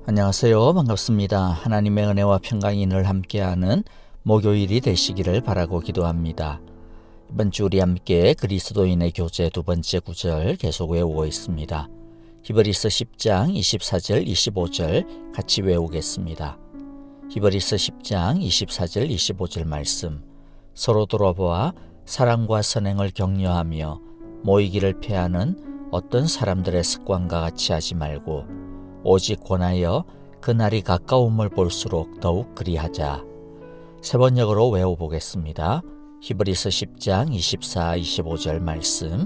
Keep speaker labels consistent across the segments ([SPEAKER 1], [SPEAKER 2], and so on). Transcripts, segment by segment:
[SPEAKER 1] 안녕하세요. 반갑습니다. 하나님의 은혜와 평강이 늘 함께하는 목요일이 되시기를 바라고 기도합니다. 이번 주 우리 함께 그리스도인의 교제 두 번째 구절 계속 외우고 있습니다. 히브리서 10장 24절 25절 같이 외우겠습니다. 히브리서 10장 24절 25절 말씀. 서로 돌아보아 사랑과 선행을 격려하며 모이기를 패하는 어떤 사람들의 습관과 같이 하지 말고 오직 권하여 그날이 가까움을 볼수록 더욱 그리하자. 세 번역으로 외워보겠습니다. 히브리서 10장 24, 25절 말씀.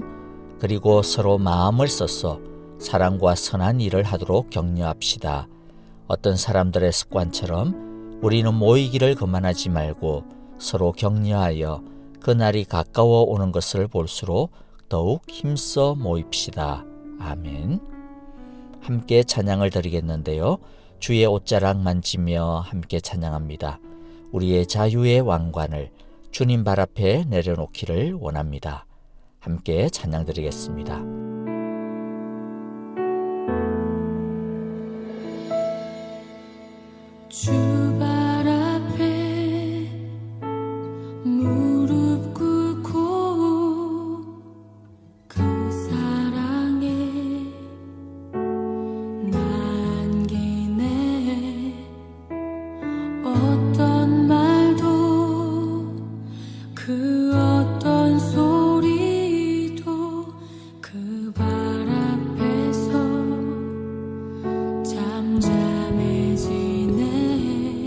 [SPEAKER 1] 그리고 서로 마음을 써서 사랑과 선한 일을 하도록 격려합시다. 어떤 사람들의 습관처럼 우리는 모이기를 그만하지 말고 서로 격려하여 그날이 가까워 오는 것을 볼수록 더욱 힘써 모입시다. 아멘. 함께 찬양을 드리겠는데요. 주의 옷자락 만지며 함께 찬양합니다. 우리의 자유의 왕관을 주님 발 앞에 내려놓기를 원합니다. 함께 찬양 드리겠습니다.
[SPEAKER 2] 주 발 앞에 무릎 꿇고 그 사랑에 남기네. 어떤 말도 그 어떤 소리도 그 발 앞에서 잠잠해지네.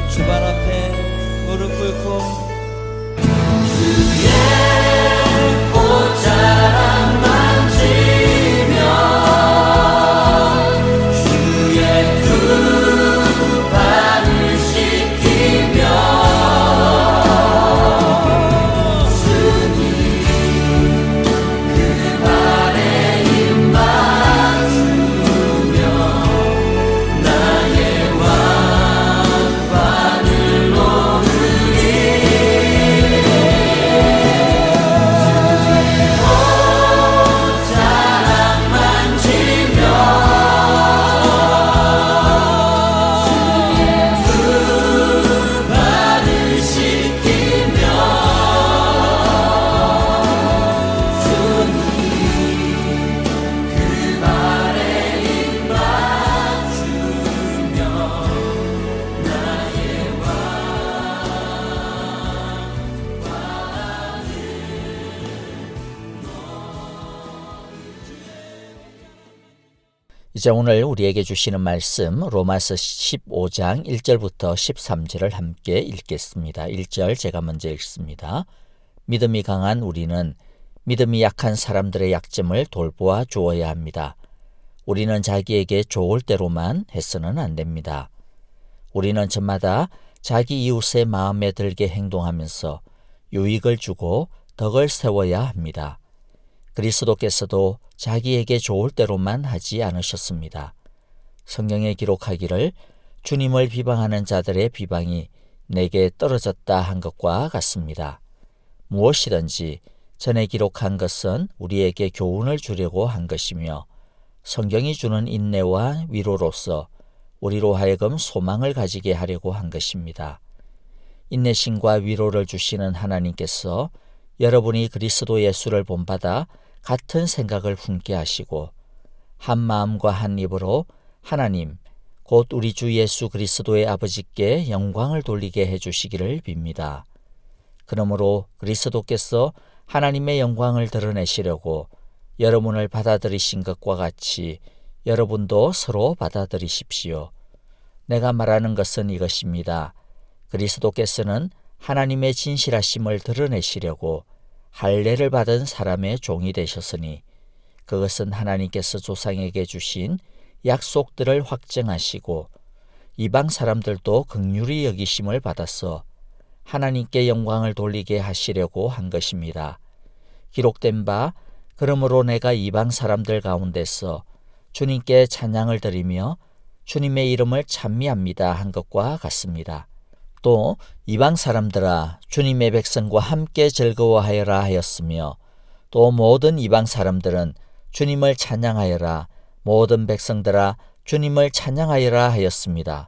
[SPEAKER 1] 주발 앞에 무릎 꿇고 이제 오늘 우리에게 주시는 말씀 로마서 15장 1절부터 13절을 함께 읽겠습니다. 1절 제가 먼저 읽습니다. 믿음이 강한 우리는 믿음이 약한 사람들의 약점을 돌보아 주어야 합니다. 우리는 자기에게 좋을 대로만 해서는 안 됩니다. 우리는 저마다 자기 이웃의 마음에 들게 행동하면서 유익을 주고 덕을 세워야 합니다. 그리스도께서도 자기에게 좋을 대로만 하지 않으셨습니다. 성경에 기록하기를 주님을 비방하는 자들의 비방이 내게 떨어졌다 한 것과 같습니다. 무엇이든지 전에 기록한 것은 우리에게 교훈을 주려고 한 것이며 성경이 주는 인내와 위로로서 우리로 하여금 소망을 가지게 하려고 한 것입니다. 인내심과 위로를 주시는 하나님께서 여러분이 그리스도 예수를 본받아 같은 생각을 품게 하시고 한 마음과 한 입으로 하나님 곧 우리 주 예수 그리스도의 아버지께 영광을 돌리게 해주시기를 빕니다. 그러므로 그리스도께서 하나님의 영광을 드러내시려고 여러분을 받아들이신 것과 같이 여러분도 서로 받아들이십시오. 내가 말하는 것은 이것입니다. 그리스도께서는 하나님의 진실하심을 드러내시려고 할례를 받은 사람의 종이 되셨으니 그것은 하나님께서 조상에게 주신 약속들을 확정하시고 이방 사람들도 긍휼히 여기심을 받아서 하나님께 영광을 돌리게 하시려고 한 것입니다. 기록된 바 그러므로 내가 이방 사람들 가운데서 주님께 찬양을 드리며 주님의 이름을 찬미합니다 한 것과 같습니다. 또 이방 사람들아 주님의 백성과 함께 즐거워하여라 하였으며 또 모든 이방 사람들은 주님을 찬양하여라 모든 백성들아 주님을 찬양하여라 하였습니다.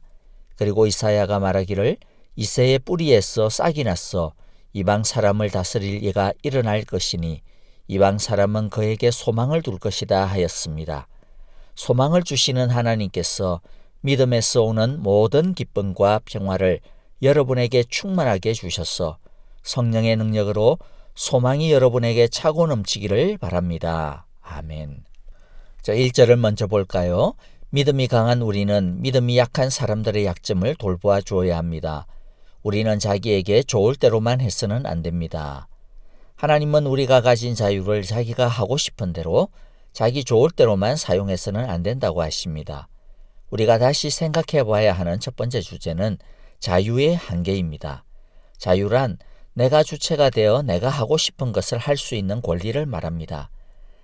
[SPEAKER 1] 그리고 이사야가 말하기를 이새의 뿌리에서 싹이 났어 이방 사람을 다스릴 이가 일어날 것이니 이방 사람은 그에게 소망을 둘 것이다 하였습니다. 소망을 주시는 하나님께서 믿음에서 오는 모든 기쁨과 평화를 여러분에게 충만하게 주셔서 성령의 능력으로 소망이 여러분에게 차고 넘치기를 바랍니다. 아멘. 자, 1절을 먼저 볼까요? 믿음이 강한 우리는 믿음이 약한 사람들의 약점을 돌보아 주어야 합니다. 우리는 자기에게 좋을 대로만 해서는 안 됩니다. 하나님은 우리가 가진 자유를 자기가 하고 싶은 대로 자기 좋을 대로만 사용해서는 안 된다고 하십니다. 우리가 다시 생각해 봐야 하는 첫 번째 주제는 자유의 한계입니다. 자유란 내가 주체가 되어 내가 하고 싶은 것을 할 수 있는 권리를 말합니다.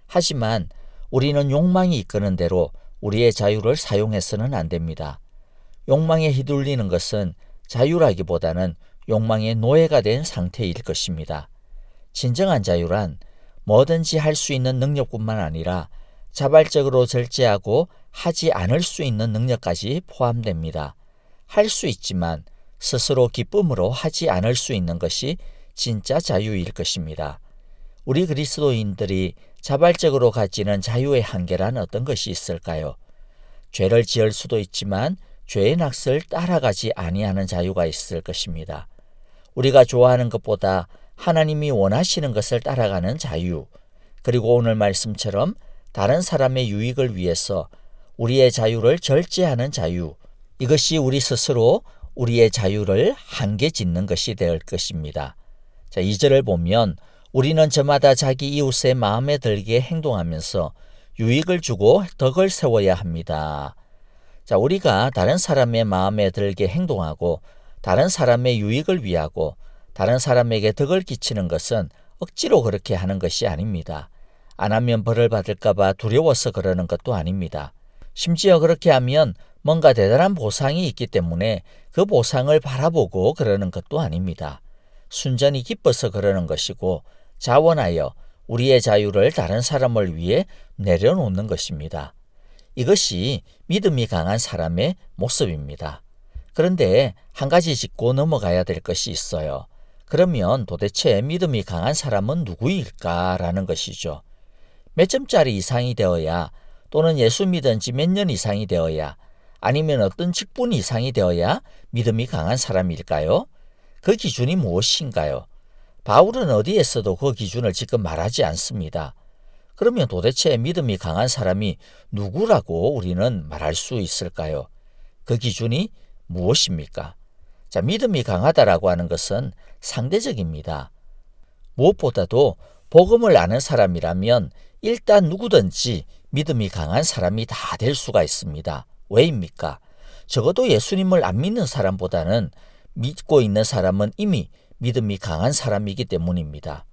[SPEAKER 1] 하지만 우리는 욕망이 이끄는 대로 우리의 자유를 사용해서는 안 됩니다. 욕망에 휘둘리는 것은 자유라기보다는 욕망의 노예가 된 상태일 것입니다. 진정한 자유란 뭐든지 할 수 있는 능력뿐만 아니라 자발적으로 절제하고 하지 않을 수 있는 능력까지 포함됩니다. 할 수 있지만 스스로 기쁨으로 하지 않을 수 있는 것이 진짜 자유일 것입니다. 우리 그리스도인들이 자발적으로 가지는 자유의 한계란 어떤 것이 있을까요? 죄를 지을 수도 있지만 죄의 낯을 따라가지 아니하는 자유가 있을 것입니다. 우리가 좋아하는 것보다 하나님이 원하시는 것을 따라가는 자유, 그리고 오늘 말씀처럼 다른 사람의 유익을 위해서 우리의 자유를 절제하는 자유, 이것이 우리 스스로 우리의 자유를 한계 짓는 것이 될 것입니다. 자, 2절을 보면 우리는 저마다 자기 이웃의 마음에 들게 행동하면서 유익을 주고 덕을 세워야 합니다. 자, 우리가 다른 사람의 마음에 들게 행동하고 다른 사람의 유익을 위하고 다른 사람에게 덕을 끼치는 것은 억지로 그렇게 하는 것이 아닙니다. 안 하면 벌을 받을까 봐 두려워서 그러는 것도 아닙니다. 심지어 그렇게 하면 뭔가 대단한 보상이 있기 때문에 그 보상을 바라보고 그러는 것도 아닙니다. 순전히 기뻐서 그러는 것이고 자원하여 우리의 자유를 다른 사람을 위해 내려놓는 것입니다. 이것이 믿음이 강한 사람의 모습입니다. 그런데 한 가지 짚고 넘어가야 될 것이 있어요. 그러면 도대체 믿음이 강한 사람은 누구일까라는 것이죠. 몇 점짜리 이상이 되어야, 또는 예수 믿은 지 몇 년 이상이 되어야, 아니면 어떤 직분 이상이 되어야 믿음이 강한 사람일까요? 그 기준이 무엇인가요? 바울은 어디에서도 그 기준을 지금 말하지 않습니다. 그러면 도대체 믿음이 강한 사람이 누구라고 우리는 말할 수 있을까요? 그 기준이 무엇입니까? 자, 믿음이 강하다라고 하는 것은 상대적입니다. 무엇보다도 복음을 아는 사람이라면 일단 누구든지 믿음이 강한 사람이 다 될 수가 있습니다. 왜입니까? 적어도 예수님을 안 믿는 사람보다는 믿고 있는 사람은 이미 믿음이 강한 사람이기 때문입니다.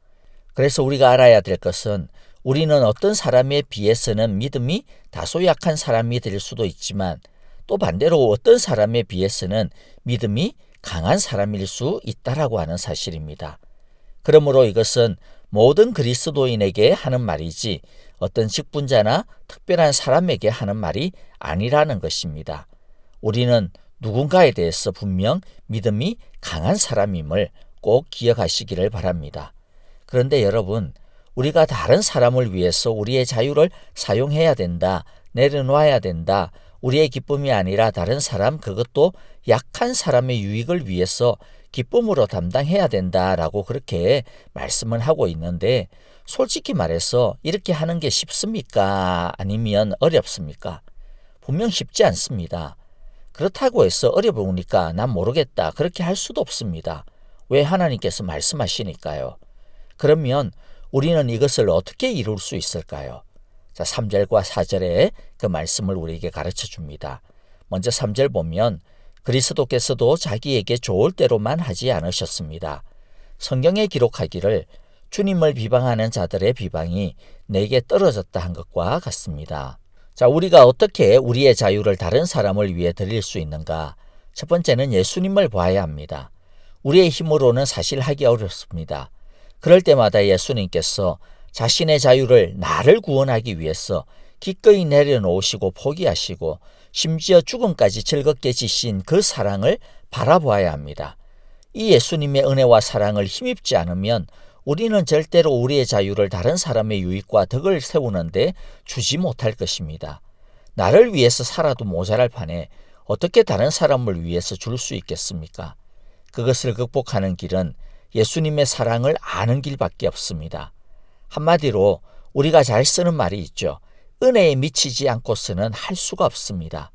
[SPEAKER 1] 그래서 우리가 알아야 될 것은 우리는 어떤 사람에 비해서는 믿음이 다소 약한 사람이 될 수도 있지만 또 반대로 어떤 사람에 비해서는 믿음이 강한 사람일 수 있다라고 하는 사실입니다. 그러므로 이것은 모든 그리스도인에게 하는 말이지 어떤 직분자나 특별한 사람에게 하는 말이 아니라는 것입니다. 우리는 누군가에 대해서 분명 믿음이 강한 사람임을 꼭 기억하시기를 바랍니다. 그런데 여러분, 우리가 다른 사람을 위해서 우리의 자유를 사용해야 된다, 내려놓아야 된다, 우리의 기쁨이 아니라 다른 사람, 그것도 약한 사람의 유익을 위해서 기쁨으로 담당해야 된다라고 그렇게 말씀을 하고 있는데, 솔직히 말해서 이렇게 하는 게 쉽습니까? 아니면 어렵습니까? 분명 쉽지 않습니다. 그렇다고 해서 어려우니까 난 모르겠다, 그렇게 할 수도 없습니다. 왜? 하나님께서 말씀하시니까요. 그러면 우리는 이것을 어떻게 이룰 수 있을까요? 자, 3절과 4절에 그 말씀을 우리에게 가르쳐 줍니다. 먼저 3절 보면 그리스도께서도 자기에게 좋을 대로만 하지 않으셨습니다. 성경에 기록하기를 주님을 비방하는 자들의 비방이 내게 떨어졌다 한 것과 같습니다. 자, 우리가 어떻게 우리의 자유를 다른 사람을 위해 드릴 수 있는가? 첫 번째는 예수님을 봐야 합니다. 우리의 힘으로는 사실 하기 어렵습니다. 그럴 때마다 예수님께서 자신의 자유를 나를 구원하기 위해서 기꺼이 내려놓으시고 포기하시고 심지어 죽음까지 즐겁게 지신 그 사랑을 바라보아야 합니다. 이 예수님의 은혜와 사랑을 힘입지 않으면 우리는 절대로 우리의 자유를 다른 사람의 유익과 덕을 세우는데 주지 못할 것입니다. 나를 위해서 살아도 모자랄 판에 어떻게 다른 사람을 위해서 줄 수 있겠습니까? 그것을 극복하는 길은 예수님의 사랑을 아는 길밖에 없습니다. 한마디로 우리가 잘 쓰는 말이 있죠. 은혜에 미치지 않고서는 할 수가 없습니다.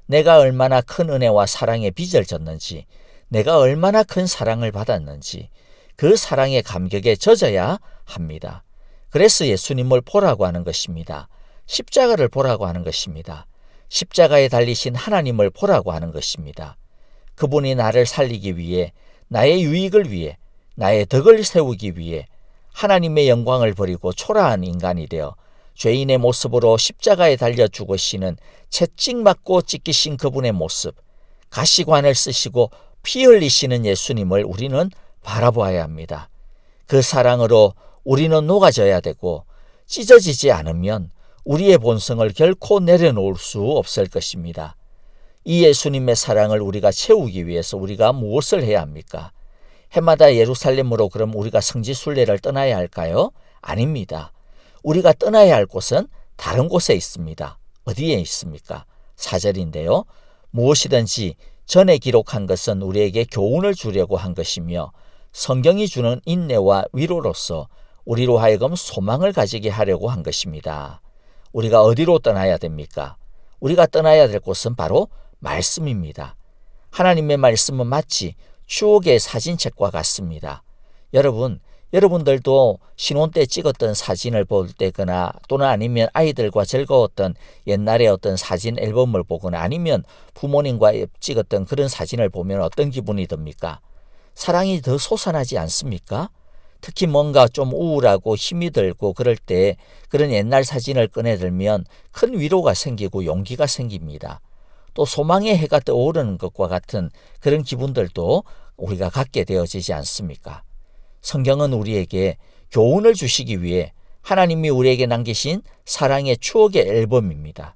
[SPEAKER 1] 내가 얼마나 큰 은혜와 사랑에 빚을 졌는지, 내가 얼마나 큰 사랑을 받았는지 그 사랑의 감격에 젖어야 합니다. 그래서 예수님을 보라고 하는 것입니다. 십자가를 보라고 하는 것입니다. 십자가에 달리신 하나님을 보라고 하는 것입니다. 그분이 나를 살리기 위해, 나의 유익을 위해, 나의 덕을 세우기 위해 하나님의 영광을 버리고 초라한 인간이 되어 죄인의 모습으로 십자가에 달려 죽으시는 채찍 맞고 찢기신 그분의 모습, 가시관을 쓰시고 피 흘리시는 예수님을 우리는 바라보아야 합니다. 그 사랑으로 우리는 녹아져야 되고 찢어지지 않으면 우리의 본성을 결코 내려놓을 수 없을 것입니다. 이 예수님의 사랑을 우리가 채우기 위해서 우리가 무엇을 해야 합니까? 해마다 예루살렘으로 그럼 우리가 성지순례를 떠나야 할까요? 아닙니다. 우리가 떠나야 할 곳은 다른 곳에 있습니다. 어디에 있습니까? 4절인데요. 무엇이든지 전에 기록한 것은 우리에게 교훈을 주려고 한 것이며 성경이 주는 인내와 위로로서 우리로 하여금 소망을 가지게 하려고 한 것입니다. 우리가 어디로 떠나야 됩니까? 우리가 떠나야 될 곳은 바로 말씀입니다. 하나님의 말씀은 마치 추억의 사진책과 같습니다. 여러분들도 신혼 때 찍었던 사진을 볼 때거나 또는 아니면 아이들과 즐거웠던 옛날의 어떤 사진 앨범을 보거나 아니면 부모님과 찍었던 그런 사진을 보면 어떤 기분이 듭니까? 사랑이 더 솟아나지 않습니까? 특히 뭔가 좀 우울하고 힘이 들고 그럴 때 그런 옛날 사진을 꺼내들면 큰 위로가 생기고 용기가 생깁니다. 또 소망의 해가 떠오르는 것과 같은 그런 기분들도 우리가 갖게 되어지지 않습니까? 성경은 우리에게 교훈을 주시기 위해 하나님이 우리에게 남기신 사랑의 추억의 앨범입니다.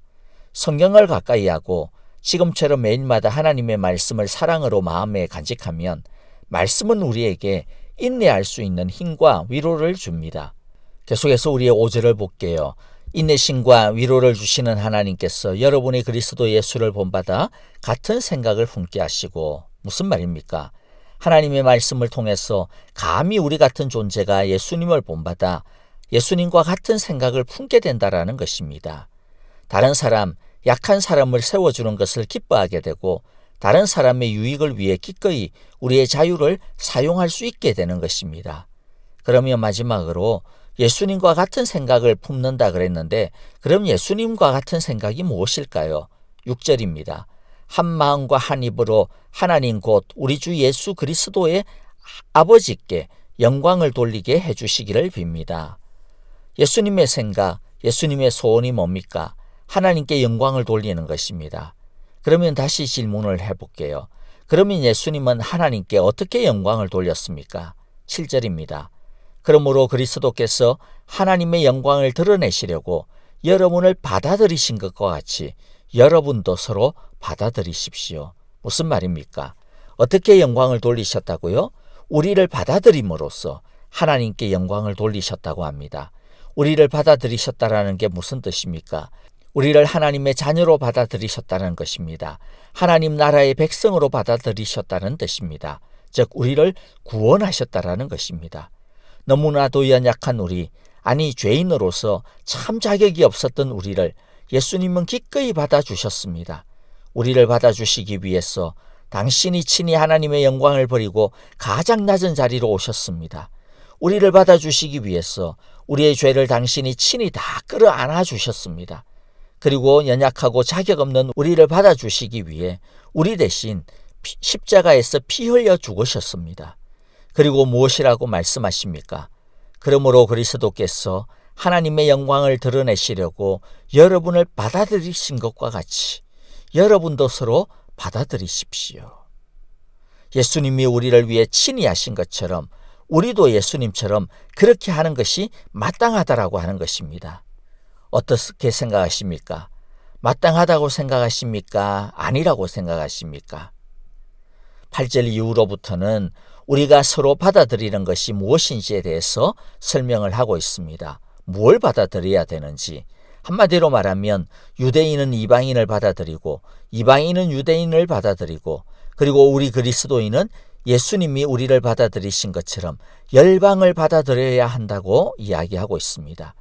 [SPEAKER 1] 성경을 가까이 하고 지금처럼 매일마다 하나님의 말씀을 사랑으로 마음에 간직하면 말씀은 우리에게 인내할 수 있는 힘과 위로를 줍니다. 계속해서 우리의 5절을 볼게요. 인내심과 위로를 주시는 하나님께서 여러분이 그리스도 예수를 본받아 같은 생각을 품게 하시고, 무슨 말입니까? 하나님의 말씀을 통해서 감히 우리 같은 존재가 예수님을 본받아 예수님과 같은 생각을 품게 된다라는 것입니다. 다른 사람, 약한 사람을 세워주는 것을 기뻐하게 되고 다른 사람의 유익을 위해 기꺼이 우리의 자유를 사용할 수 있게 되는 것입니다. 그러면 마지막으로 예수님과 같은 생각을 품는다 그랬는데 그럼 예수님과 같은 생각이 무엇일까요? 6절입니다. 한 마음과 한 입으로 하나님 곧 우리 주 예수 그리스도의 아버지께 영광을 돌리게 해주시기를 빕니다. 예수님의 생각, 예수님의 소원이 뭡니까? 하나님께 영광을 돌리는 것입니다. 그러면 다시 질문을 해볼게요. 그러면 예수님은 하나님께 어떻게 영광을 돌렸습니까? 7절입니다. 그러므로 그리스도께서 하나님의 영광을 드러내시려고 여러분을 받아들이신 것과 같이 여러분도 서로 받아들이십시오. 무슨 말입니까? 어떻게 영광을 돌리셨다고요? 우리를 받아들임으로써 하나님께 영광을 돌리셨다고 합니다. 우리를 받아들이셨다라는 게 무슨 뜻입니까? 우리를 하나님의 자녀로 받아들이셨다는 것입니다. 하나님 나라의 백성으로 받아들이셨다는 뜻입니다. 즉 우리를 구원하셨다라는 것입니다. 너무나도 연약한 우리, 아니 죄인으로서 참 자격이 없었던 우리를 예수님은 기꺼이 받아주셨습니다. 우리를 받아주시기 위해서 당신이 친히 하나님의 영광을 버리고 가장 낮은 자리로 오셨습니다. 우리를 받아주시기 위해서 우리의 죄를 당신이 친히 다 끌어안아 주셨습니다. 그리고 연약하고 자격 없는 우리를 받아주시기 위해 우리 대신 십자가에서 피 흘려 죽으셨습니다. 그리고 무엇이라고 말씀하십니까? 그러므로 그리스도께서 하나님의 영광을 드러내시려고 여러분을 받아들이신 것과 같이 여러분도 서로 받아들이십시오. 예수님이 우리를 위해 친히 하신 것처럼 우리도 예수님처럼 그렇게 하는 것이 마땅하다라고 하는 것입니다. 어떻게 생각하십니까? 마땅하다고 생각하십니까? 아니라고 생각하십니까? 8절 이후로부터는 우리가 서로 받아들이는 것이 무엇인지에 대해서 설명을 하고 있습니다. 뭘 받아들여야 되는지. 한마디로 말하면 유대인은 이방인을 받아들이고 이방인은 유대인을 받아들이고 그리고 우리 그리스도인은 예수님이 우리를 받아들이신 것처럼 열방을 받아들여야 한다고 이야기하고 있습니다.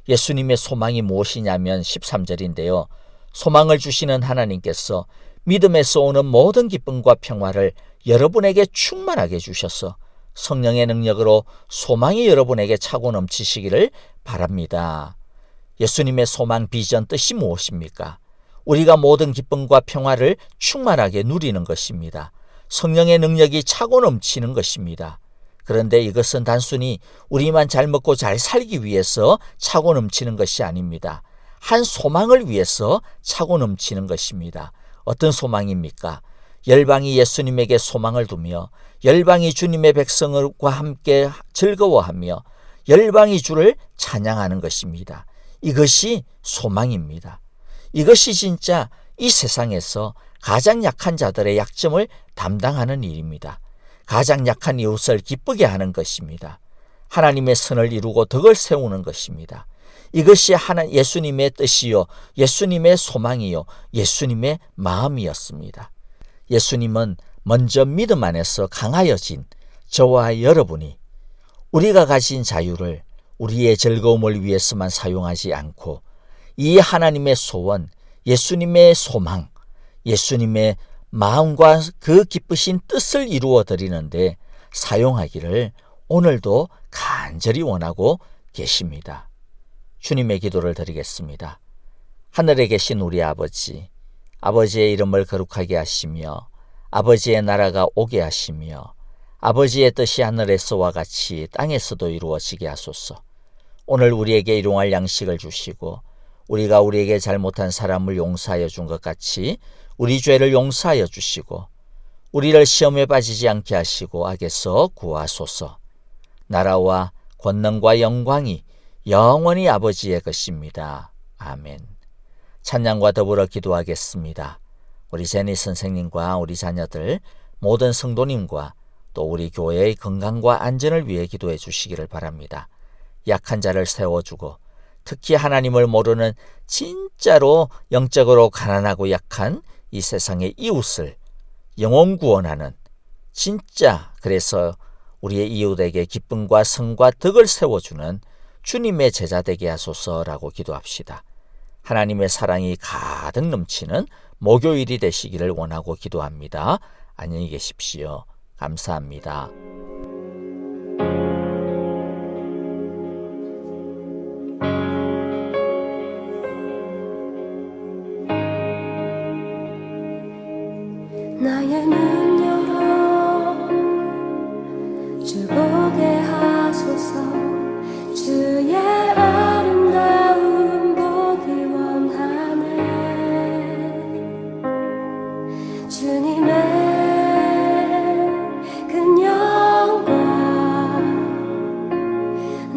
[SPEAKER 1] 예수님의 소망이 무엇이냐면 13절인데요. 소망을 주시는 하나님께서 믿음에서 오는 모든 기쁨과 평화를 여러분에게 충만하게 주셔서 성령의 능력으로 소망이 여러분에게 차고 넘치시기를 바랍니다. 예수님의 소망, 비전, 뜻이 무엇입니까? 우리가 모든 기쁨과 평화를 충만하게 누리는 것입니다. 성령의 능력이 차고 넘치는 것입니다. 그런데 이것은 단순히 우리만 잘 먹고 잘 살기 위해서 차고 넘치는 것이 아닙니다. 한 소망을 위해서 차고 넘치는 것입니다. 어떤 소망입니까? 열방이 예수님에게 소망을 두며 열방이 주님의 백성과 함께 즐거워하며 열방이 주를 찬양하는 것입니다. 이것이 소망입니다. 이것이 진짜 이 세상에서 가장 약한 자들의 약점을 담당하는 일입니다. 가장 약한 이웃을 기쁘게 하는 것입니다. 하나님의 선을 이루고 덕을 세우는 것입니다. 이것이 예수님의 뜻이요, 예수님의 소망이요, 예수님의 마음이었습니다. 예수님은 먼저 믿음 안에서 강하여진 저와 여러분이 우리가 가진 자유를 우리의 즐거움을 위해서만 사용하지 않고 이 하나님의 소원, 예수님의 소망, 예수님의 마음과 그 기쁘신 뜻을 이루어 드리는데 사용하기를 오늘도 간절히 원하고 계십니다. 주님의 기도를 드리겠습니다. 하늘에 계신 우리 아버지, 아버지의 이름을 거룩하게 하시며 아버지의 나라가 오게 하시며 아버지의 뜻이 하늘에서와 같이 땅에서도 이루어지게 하소서. 오늘 우리에게 일용할 양식을 주시고 우리가 우리에게 잘못한 사람을 용서하여 준 것 같이 우리 죄를 용서하여 주시고 우리를 시험에 빠지지 않게 하시고 악에서 구하소서. 나라와 권능과 영광이 영원히 아버지의 것입니다. 아멘. 찬양과 더불어 기도하겠습니다. 우리 제니 선생님과 우리 자녀들 모든 성도님과 또 우리 교회의 건강과 안전을 위해 기도해 주시기를 바랍니다. 약한 자를 세워주고 특히 하나님을 모르는 진짜로 영적으로 가난하고 약한 이 세상의 이웃을 영혼 구원하는 진짜 그래서 우리의 이웃에게 기쁨과 성과 덕을 세워주는 주님의 제자 되게 하소서라고 기도합시다. 하나님의 사랑이 가득 넘치는 목요일이 되시기를 원하고 기도합니다. 안녕히 계십시오. 감사합니다.
[SPEAKER 2] 나의 눈 열어 주 보게 하소서. 주의 아름다운 보기 원하네. 주님의 큰 영광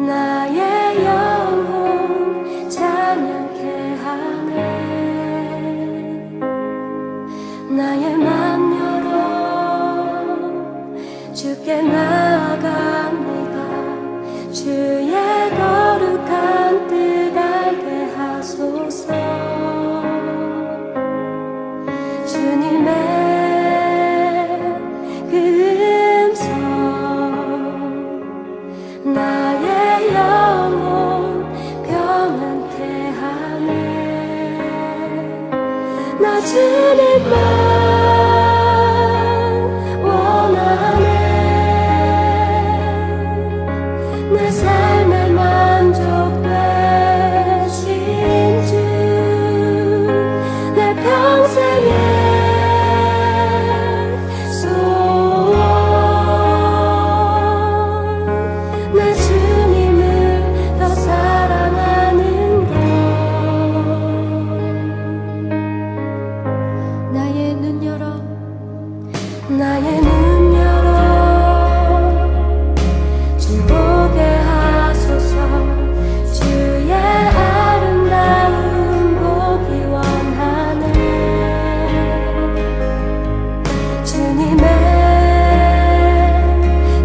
[SPEAKER 2] 나의 영혼 찬양케 하네. 나의 맘 열어 주께 나아갑니다. 주의 거룩한 뜻 알게 하소서. 주님의 그 음성 나의 영혼 평안케 하네. 나 주님만 원하네. 내 삶의 만족 되신 주, 내 평생의 소원, 내 주님을 더 사랑하는 것. 나의 눈 열어 나의 눈 열어 주 보게 하소서. 주의 아름다운 보기 원하네. 주님의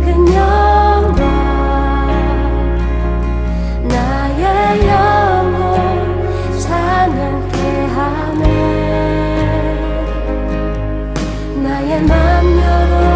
[SPEAKER 2] 큰 영광 나의 영혼 찬양케 하네. 나의 맘 열어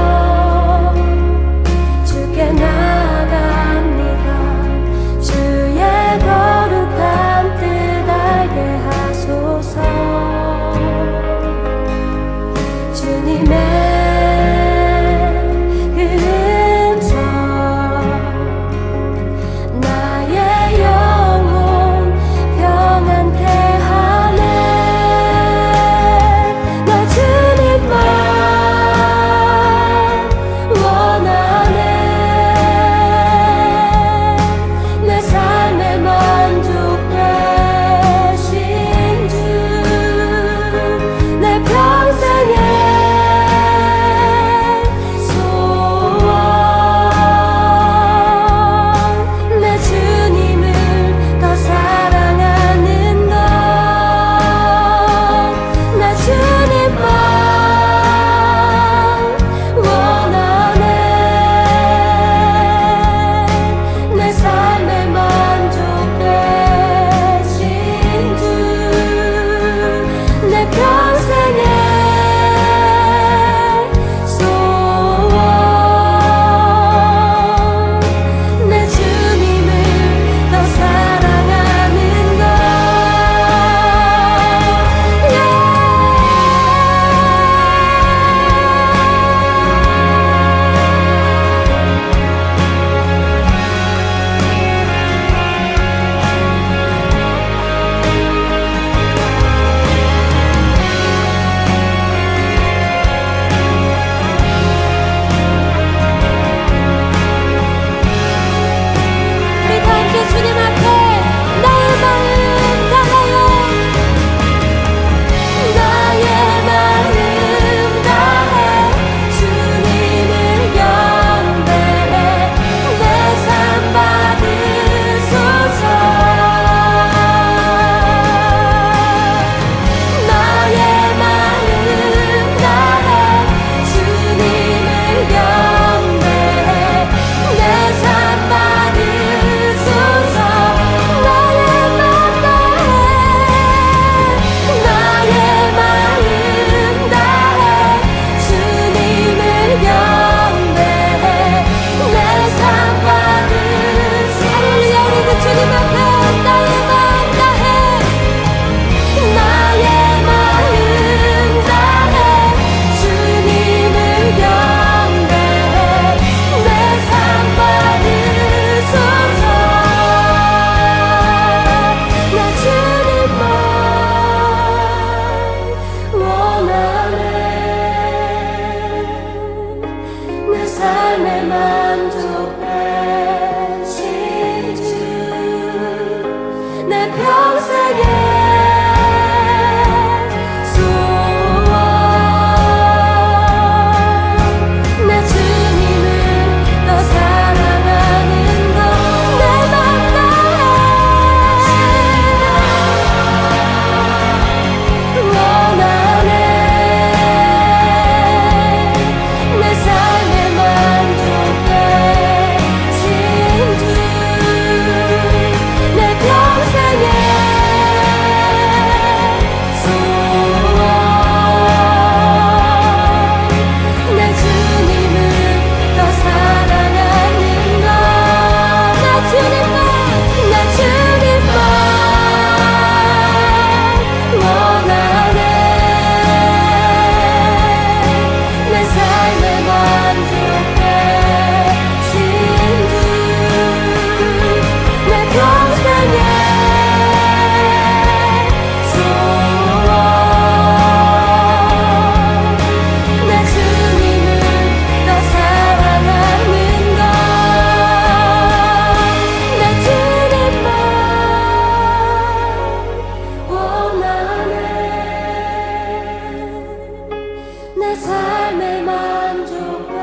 [SPEAKER 2] 내 삶의 만족의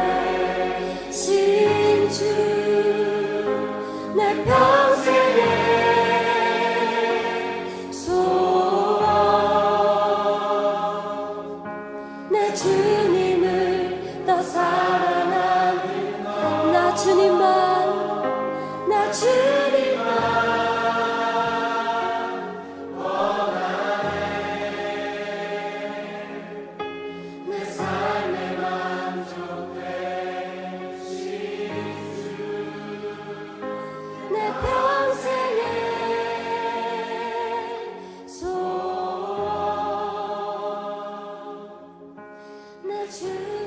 [SPEAKER 2] 신주 내 평생의 소원 내 주님을 더 사랑하는 나 주님만 나 주님만 내 삶의 만족의 신주 내 평생의 소원 내 주